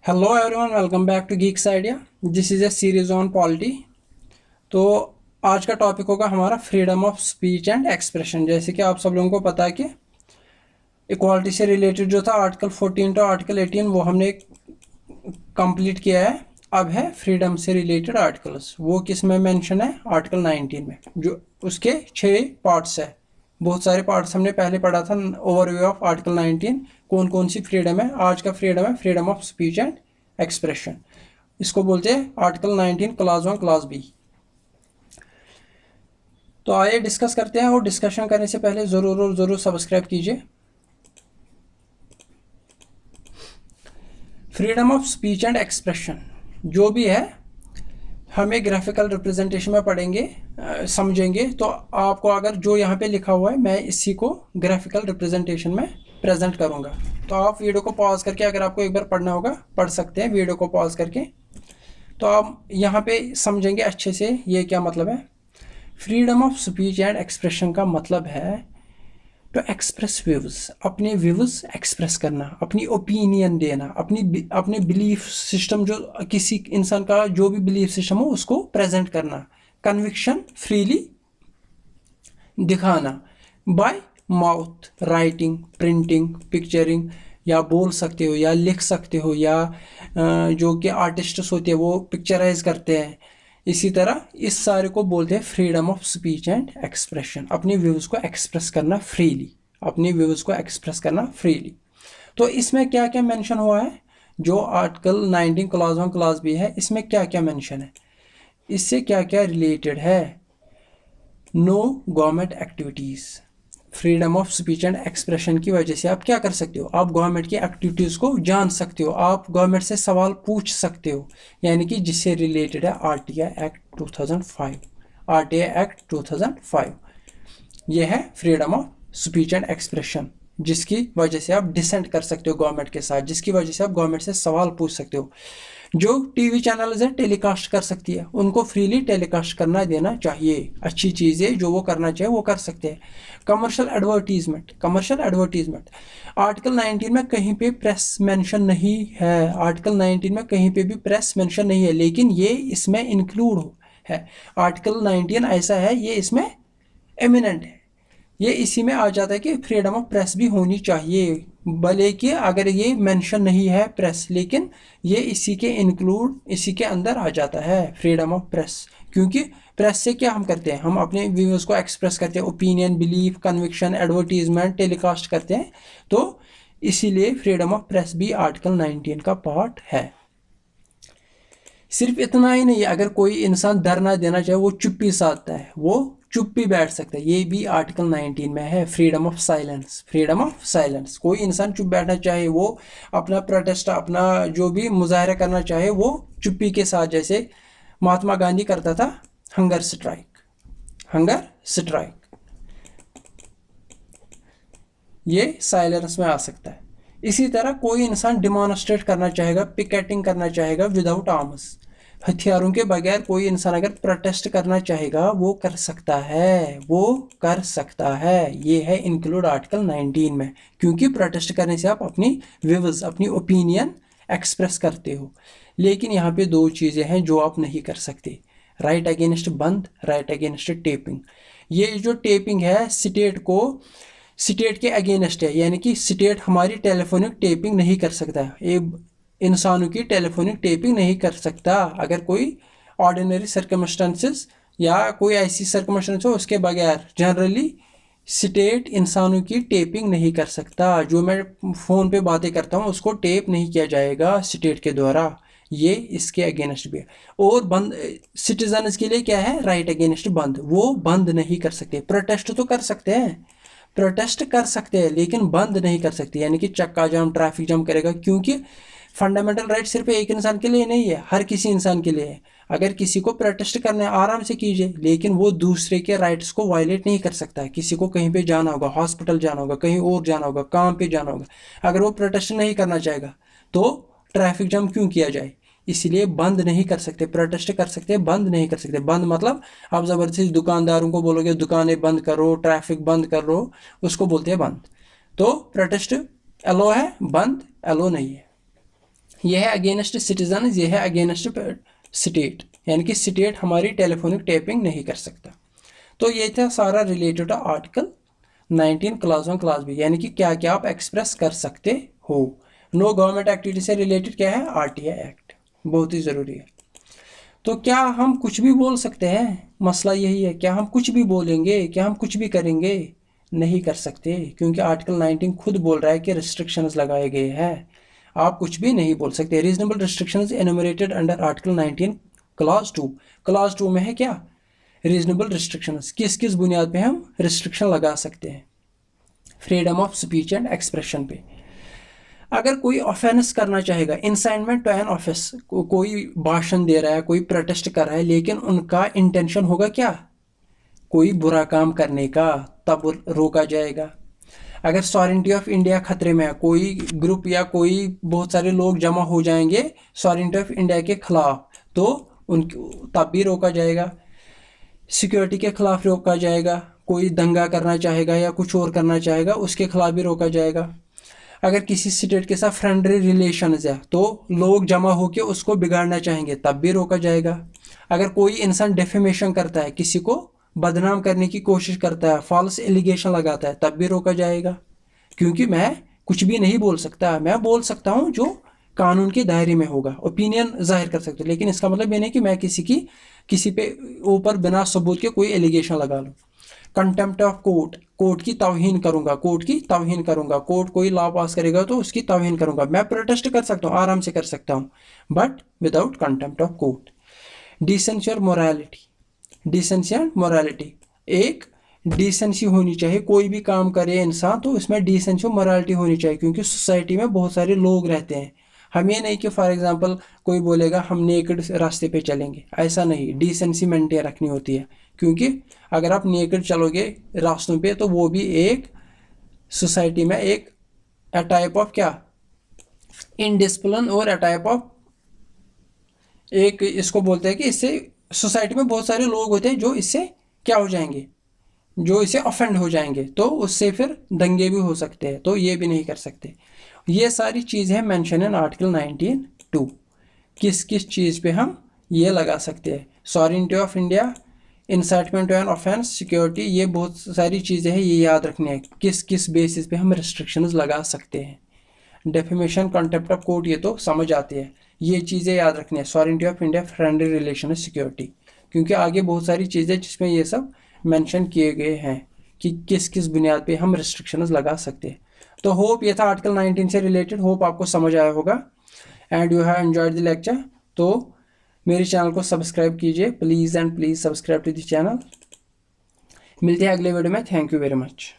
Hello everyone, welcome back to geeks idea. This is a series on polity. तो आज का topic होगा हमारा freedom of speech and expression. जैसे कि आप सब लोगों को पता है कि इक्वालिटी से रिलेटेड जो था आर्टिकल 14 टू आर्टिकल 18 वो हमने कंप्लीट किया है। अब है फ्रीडम से रिलेटेड आर्टिकल्स। वो किस में मेंशन है? आर्टिकल 19 में, जो उसके 6 पार्ट्स है। बहुत सारे पार्ट्स हमने पहले पढ़ा था। ओवरव्यू ऑफ आर्टिकल 19, कौन कौन सी फ्रीडम है। आज का फ्रीडम है freedom of speech and expression. इसको बोलते हैं आर्टिकल 19 क्लास 1 क्लास बी। तो आइए डिस्कस करते हैं, और डिस्कशन करने से पहले ज़रूर और ज़रूर सब्सक्राइब कीजिए। Freedom of speech and expression जो भी है, हमें ग्राफिकल रिप्रेजेंटेशन में पढ़ेंगे, समझेंगे। तो आपको अगर जो यहाँ पे लिखा हुआ है, मैं इसी को ग्राफिकल रिप्रेजेंटेशन में प्रेजेंट करूँगा। तो आप वीडियो को पॉज करके, अगर आपको एक बार पढ़ना होगा पढ़ सकते हैं वीडियो को पॉज करके। तो आप यहाँ पे समझेंगे अच्छे से ये क्या मतलब है। Freedom of speech and expression का मतलब है टू एक्सप्रेस व्यूज, अपने व्यूज एक्सप्रेस करना, अपनी ओपिनियन देना, अपने बिलीफ सिस्टम, जो किसी इंसान का जो भी बिलीफ सिस्टम हो उसको प्रेजेंट करना, कन्विक्शन फ्रीली दिखाना, bye mouth, writing, printing, picturing, या बोल सकते हो या लिख सकते हो, या जो कि आर्टिस्ट्स होते हैं वो पिक्चराइज करते हैं। इसी तरह इस सारे को बोलते हैं freedom of speech and expression. अपने व्यूज़ को एक्सप्रेस करना फ्रीली, अपने व्यूज़ को एक्सप्रेस करना फ्रीली। तो इसमें क्या क्या मेंशन हुआ है? जो आर्टिकल 19 क्लास 1 क्लास बी है, इसमें क्या क्या मेंशन है, इससे क्या क्या रिलेटेड है। No government activities. Freedom of speech and expression की वजह से आप क्या कर सकते हो? आप गवर्नमेंट की एक्टिविटीज़ को जान सकते हो, आप गवर्नमेंट से सवाल पूछ सकते हो, यानी कि जिससे रिलेटेड है आरटीआई एक्ट 2005। आरटीआई एक्ट 2005 ये है freedom of speech and expression, जिसकी वजह से आप डिसेंट कर सकते हो गवर्नमेंट के साथ, जिसकी वजह से आप गवर्नमेंट से सवाल पूछ सकते हो। जो टीवी चैनल्स हैं टेलीकास्ट कर सकती है, उनको फ्रीली टेलीकास्ट करना देना चाहिए। अच्छी चीज़ें जो वो करना चाहिए वो कर सकते हैं। Commercial advertisement, commercial advertisement article 19 में कहीं पे प्रेस मेंशन नहीं है। आर्टिकल 19 में कहीं पे भी प्रेस मेंशन नहीं है, लेकिन ये इसमें इंक्लूड है। आर्टिकल 19 ऐसा है, ये इसमें एमिनेंट है, ये इसी में आ जाता है कि फ्रीडम ऑफ प्रेस भी होनी चाहिए। भले कि अगर ये मेंशन नहीं है प्रेस, लेकिन ये इसी के इंक्लूड, इसी के अंदर आ जाता है फ्रीडम ऑफ प्रेस। क्योंकि प्रेस से क्या हम करते हैं? हम अपने व्यूज़ को एक्सप्रेस करते हैं, opinion, belief, conviction, advertisement telecast करते हैं। तो इसीलिए फ्रीडम ऑफ प्रेस भी आर्टिकल 19 का पार्ट है। सिर्फ इतना ही नहीं, अगर कोई इंसान धरना देना चाहे, वो चुप्पी साधता है, वो चुप भी बैठ सकता है, ये भी आर्टिकल 19 में है। Freedom of silence, freedom of silence, कोई इंसान चुप बैठना चाहे, वो अपना प्रोटेस्ट, अपना जो भी मुजाहरा करना चाहे, वो चुप्पी के साथ, जैसे महात्मा गांधी करता था हंगर स्ट्राइक, हंगर स्ट्राइक, ये साइलेंस में आ सकता है। इसी तरह कोई इंसान डिमॉन्स्ट्रेट करना चाहेगा, पिकेटिंग करना चाहेगा विदाउट आर्म्स, हथियारों के बगैर कोई इंसान अगर प्रोटेस्ट करना चाहेगा वो कर सकता है, वो कर सकता है। ये है इंक्लूड आर्टिकल 19 में, क्योंकि प्रोटेस्ट करने से आप अपनी व्यूज, अपनी ओपिनियन एक्सप्रेस करते हो। लेकिन यहाँ पे दो चीज़ें हैं जो आप नहीं कर सकते। राइट अगेंस्ट बंद, राइट अगेंस्ट टेपिंग। ये जो टेपिंग है स्टेट को, स्टेट के अगेंस्ट है, यानी कि स्टेट हमारी टेलीफोनिक टेपिंग नहीं कर सकता है, एक इंसानों की टेलीफोनिक टेपिंग नहीं कर सकता। अगर कोई ऑर्डिनरी सर्कमस्टेंसेस या कोई ऐसी सर्कमस्टेंस हो, उसके बगैर जनरली स्टेट इंसानों की टेपिंग नहीं कर सकता। जो मैं फ़ोन पे बातें करता हूँ उसको टेप नहीं किया जाएगा स्टेट के द्वारा, ये इसके अगेंस्ट भी है। और बंद सिटीजन्स के लिए क्या है? राइट अगेंस्ट बंद, वो बंद नहीं कर सकते। प्रोटेस्ट तो कर सकते हैं, प्रोटेस्ट कर सकते हैं, लेकिन बंद नहीं कर सकते, यानी कि चक्का जाम, ट्रैफिक जाम करेगा। क्योंकि फंडामेंटल राइट सिर्फ एक इंसान के लिए नहीं है, हर किसी इंसान के लिए है। अगर किसी को प्रोटेस्ट करना है आराम से कीजिए, लेकिन वो दूसरे के राइट्स को वायलेट नहीं कर सकता है। किसी को कहीं पे जाना होगा, हॉस्पिटल जाना होगा, कहीं और जाना होगा, काम पे जाना होगा, अगर वो प्रोटेस्ट नहीं करना चाहेगा तो ट्रैफिक जाम क्यों किया जाए? इसलिए बंद नहीं कर सकते। प्रोटेस्ट कर सकते हैं, बंद नहीं कर सकते। बंद मतलब आप ज़बरदस्ती दुकानदारों को बोलोगे दुकानें बंद करो, ट्रैफिक बंद करो, उसको बोलते हैं बंद। तो प्रोटेस्ट एलो है, बंद एलो नहीं है। ये है अगेंस्ट सिटीजन, ये है अगेंस्ट स्टेट, यानी कि स्टेट हमारी टेलीफोनिक टैपिंग नहीं कर सकता। तो ये था सारा related article 19 class 1 class B, यानी कि क्या क्या आप एक्सप्रेस कर सकते हो। नो गवर्नमेंट एक्टिविटी से रिलेटेड क्या है, आरटीआई एक्ट, बहुत ही ज़रूरी है। तो क्या हम कुछ भी बोल सकते हैं, मसला यही है, क्या हम कुछ भी बोलेंगे, क्या हम कुछ भी करेंगे, नहीं कर सकते, क्योंकि आर्टिकल 19 खुद बोल रहा है कि रिस्ट्रिक्शंस लगाए गए हैं, आप कुछ भी नहीं बोल सकते। Reasonable restrictions enumerated under article 19 clause 2, clause 2 में है क्या, रीजनेबल रिस्ट्रिक्शंस, किस किस बुनियाद पे हम रिस्ट्रिक्शन लगा सकते हैं। Freedom of speech and expression पे, अगर कोई ऑफेंस करना चाहेगा, इंसाइटमेंट टू एन ऑफेंस, कोई भाषण दे रहा है, कोई प्रोटेस्ट कर रहा है, लेकिन उनका इंटेंशन होगा क्या, कोई बुरा काम करने का, तब रोका जाएगा। अगर सॉवरेनिटी ऑफ इंडिया खतरे में है, कोई ग्रुप या कोई बहुत सारे लोग जमा हो जाएंगे सॉवरेनिटी ऑफ इंडिया के खिलाफ, तो उन तब भी रोका जाएगा। सिक्योरिटी के खिलाफ रोका जाएगा, कोई दंगा करना चाहेगा या कुछ और करना चाहेगा उसके खिलाफ भी रोका जाएगा। अगर किसी स्टेट के साथ फ्रेंडली रिलेशंस है तो लोग जमा होकर उसको बिगाड़ना चाहेंगे, तब भी रोका जाएगा। अगर कोई इंसान डेफेमेशन करता है, किसी को बदनाम करने की कोशिश करता है, फॉल्स एलिगेशन लगाता है, तब भी रोका जाएगा। क्योंकि मैं कुछ भी नहीं बोल सकता, मैं बोल सकता हूँ जो कानून के दायरे में होगा, ओपिनियन जाहिर कर सकते हो, लेकिन इसका मतलब ये नहीं कि मैं किसी पे ऊपर बिना सबूत के कोई एलिगेशन लगा लूँ। कंटेम्प्ट ऑफ कोर्ट, कोर्ट की तौहीन करूंगा, कोर्ट की तौहीन करूंगा, कोर्ट कोई लॉ पास करेगा तो उसकी तौहीन करूंगा। मैं प्रोटेस्ट कर सकता हूँ, आराम से कर सकता हूँ, but without contempt of court. Decency और मोरालिटी, डिसेंसी एंड मोरालिटी, एक डिसेंसी होनी चाहिए, कोई भी काम करे इंसान तो इसमें डिसेंसी और मोरालिटी होनी चाहिए, क्योंकि सोसाइटी में बहुत सारे लोग रहते हैं। हम ये नहीं कि फॉर एग्जांपल कोई बोलेगा हम नेकेड रास्ते पे चलेंगे, ऐसा नहीं, डिसेंसी मेंटेन रखनी होती है। क्योंकि अगर आप नेकेड चलोगे रास्तों पे तो वो भी एक सोसाइटी में एक अ टाइप ऑफ क्या, इनडिसिप्लिन, और अ टाइप ऑफ एक इसको बोलते हैं कि इससे सोसाइटी में बहुत सारे लोग होते हैं जो इससे क्या हो जाएंगे, जो इसे ऑफेंड हो जाएंगे, तो उससे फिर दंगे भी हो सकते हैं, तो ये भी नहीं कर सकते। ये सारी चीज़ है मेंशन इन आर्टिकल 19(2), किस किस चीज़ पे हम ये लगा सकते हैं। Sovereignty of India, incitement to an offence, security, ये बहुत सारी चीज़ें हैं, ये याद रखनी है किस किस बेसिस पे हम रिस्ट्रिक्शंस लगा सकते हैं। डेफेमेशन, कंटेम्प्ट ऑफ कोर्ट, ये तो समझ आती है, ये चीज़ें याद रखनी है। Sovereignty of India, friendly relation, security, क्योंकि आगे बहुत सारी चीज़ें जिसमें ये सब मेंशन किए गए हैं कि किस किस बुनियाद पे हम रिस्ट्रिक्शंस लगा सकते हैं। तो होप ये था आर्टिकल 19 से रिलेटेड, होप आपको समझ आया होगा and you have enjoyed the lecture. तो मेरे चैनल को सब्सक्राइब कीजिए please and please subscribe to the channel. मिलते हैं अगले वीडियो में, थैंक यू वेरी मच।